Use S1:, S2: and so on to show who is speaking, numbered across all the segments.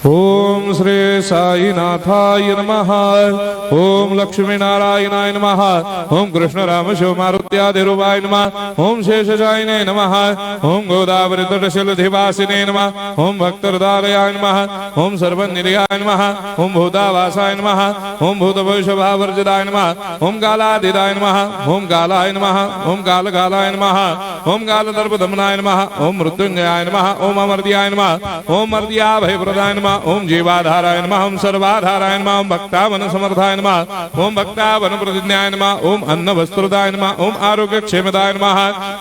S1: ओम श्री साईनाथाय नमः। ओम लक्ष्मी नारायणाय नमः। ओम कृष्ण राम शिव मारुत्यादिरूपाय नमः। ओम शेषशायिने नमः। ओम गोदावरी तटशिलधिवासिने नमः। ओम भक्तहृदयाय नमः। ओम सर्वनिलयाय नमः। ओम भूतावासाय नमः। ओम भूतभविष्यभावर्जिताय नमः। ओम कालातीताय नमः। ओम कालाय नमः। ओम कालकालाय नमः। ओम कालदर्पदमनाय नमः। ओम मृत्युंजयाय नमः। ओम अमर्त्याय नमः। ओम मर्त्याभयप्रदाय नमः। ओम जीवाधाराय नमः। ओम सर्वाधाराय नमः। ओम भक्तावन समर्थाय नमः। ओम भक्तावन प्रतिज्ञाय नमः। ओम अन्न वस्त्रदाय नमः। ओम आरोग्य क्षेमदाय नमः।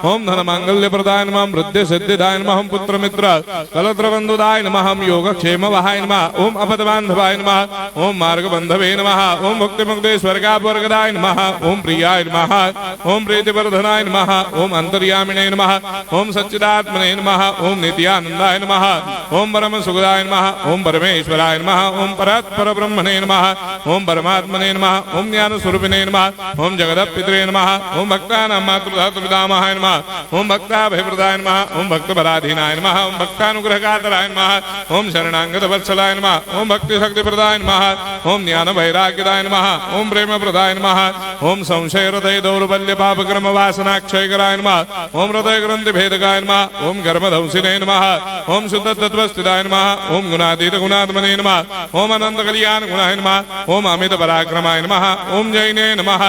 S1: ओम धन मांगल्य प्रदाय नमः। ओम वृद्धि सिद्धिदाय नमः। ओम पुत्र मित्र कलत्र बंधुदाय नमः। ओम योग क्षेम वहाय नमः। ओम अपदबांधवाय नमः। ओम मार्ग बंधवे नमः। ओम भक्ति मुक्ति स्वर्गापवर्गदाय नमः। ओम प्रियाय नमः। ओम प्रीतिवर्धनाय नमः। ओम अंतर्यामिने नमः। ओम सच्चिदात्मने नमः। ओम नित्यानंदाय नमः। ओम परम सुखदाय नमः। ओम परमेश्वराय नमः। ओम परात्पर ब्रह्मणे नमः। ओम परमात्मने नमः। ओम ज्ञान स्वरूपिणे नमः। ओम जगदपितरे नमः। ओम भक्तानां मातृधातुर्पितामहाय नमः। ओम भक्ताभयप्रदाय नमः। ओम भक्तपराधीनाय नमः। ओम भक्तानुग्रहकातराय नमः। ओम शरणागत वत्सलाय नमः। ओम भक्ति शक्ति प्रदाय नमः। ओम ज्ञान वैराग्यदाय नमः। ओम प्रेम प्रदाय नमः। ओम संशय हृदय दौर्बल्य पापक्रम वासना क्षयकराय नमः। ओम हृदय ग्रंथि भेदकाय नमः। ओम कर्मधंसिने नमः। ओम शुद्ध तत्वस्थिताय नमः। ओम गुणातीत गुणात्मने नमः। ओम अनंत कल्याण गुणाय नमः। ओम अमित पराक्रमाय नमः। ओम जैने नमः।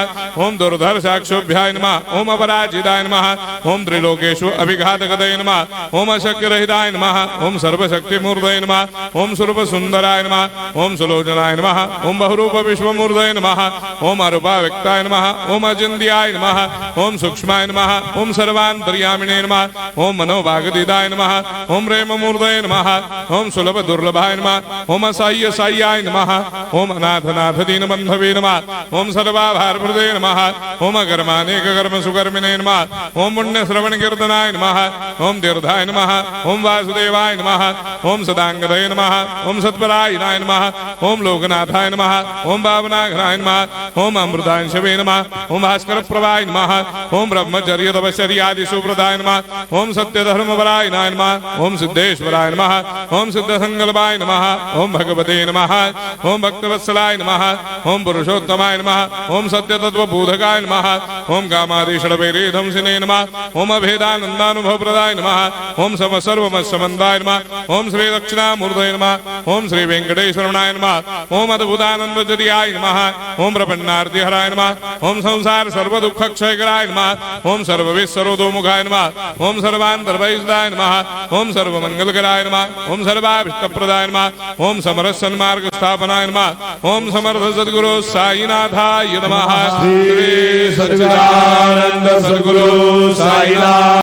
S1: ओम दुर्धर साक्षोभ्याय नमः। ओम अपराजिताय नमः। ओम त्रिलोकेषु अभिघातगतये नमः। ओम अशक्य रहिताय नमः। ओम सर्वशक्ति मूर्तये नमः। ओम स्वरूप सुंदराय नमः। ओम सुलोचनाय नमः। ओम बहुरूप विश्वमूर्तये नमः। ओम अरूपाव्यक्ताय नमः। ओम अचिन्त्याय नमः। ओम सूक्ष्माय नमः। ओम सर्वान्तर्यामिने नमः। ओम मनोभागदिदाय नमः। ओम प्रेम मूर्तये नमः। ओम सुलभ दुर्लभाय नमः। ओम असह्य साह्याय नमः। ओम अनाथनाथ दीन बंधवे नमः। ओम सर्वाभारप्रदे नमः। ओम अकर्मानेक कर्म सुकर्मिणे नमः। ओम पुण्य श्रवण कीर्तनाय नमः। ओम तीर्थाय नमः। ओम वासुदेवाय नमः। ओम सदांगदये नमः। ओम सत्परायणाय नमः। ओम लोकनाथाय नमः। ओम भावनाघ्नाय नमः। ओम अमृतांशवे नमः। ओम भास्कर प्रभाय नमः। ओम ब्रह्मचर्य तपश्चर्यादि सुप्रदाय नमः। ओम सत्य धर्मपरायणाय नमः। ओम सिद्धेश्वराय नमः। ओम सिद्ध संकल्पाय नमः। ओम भगवते नमः। ओम भक्तवत्सलाय नमः। ओम पुरुषोत्तमाय नमः। ओम सत्य तत्व बोधकाय नमः। ओम कामादिषडवैरेधंसिने नमः। ओम अभेदानंदानुभव प्रदाय नमः। ओम सम सर्वमस्समन्दाय नमः। ओम श्री दक्षिणामूर्तये नमः। ओम श्री वेंकटेश्वरनाय नमः। ओम अद्भुतानंदजर्याय नमः। ओम प्रपन्नार्ति हराय नमः। ओम संसार सर्व दुख क्षयकराय नमः। ओम सर्वविस्सरोदोमुखाय नमः। ओम सर्वान्तर्वैसदाय नमः। ओम सर्वमंगलकराय नमः। ओम सर्वाभीष्टप्रदाय नमः। ओम समरस सन्मार्ग स्थापनाय नमः। ओम समर्थ सद्गुरु साईनाथाय नमः।
S2: श्री सच्चिदानंद सद्गुरु साईनाथ